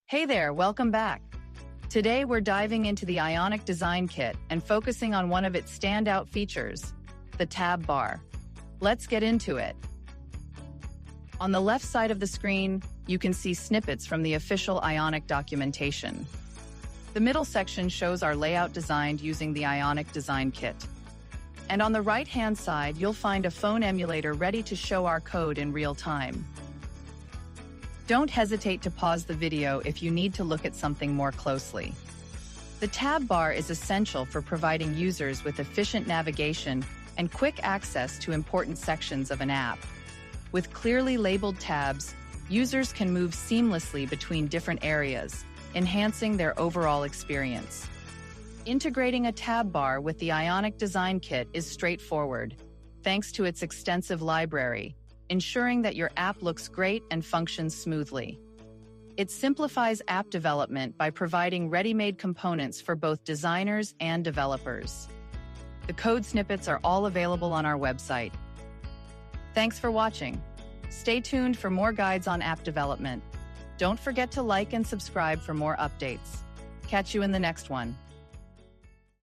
Hey there, welcome back. Today we're diving into the Ionic Design Kit and focusing on one of its standout features, the tab bar. Let's get into it. On the left side of the screen, you can see snippets from the official Ionic documentation. The middle section shows our layout designed using the Ionic Design Kit. And on the right-hand side, you'll find a phone emulator ready to show our code in real time. Don't hesitate to pause the video if you need to look at something more closely. The tab bar is essential for providing users with efficient navigation and quick access to important sections of an app. With clearly labeled tabs, users can move seamlessly between different areas, enhancing their overall experience. Integrating a tab bar with the Ionic Design Kit is straightforward, thanks to its extensive library, ensuring that your app looks great and functions smoothly. It simplifies app development by providing ready-made components for both designers and developers. The code snippets are all available on our website. Thanks for watching. Stay tuned for more guides on app development. Don't forget to like and subscribe for more updates. Catch you in the next one.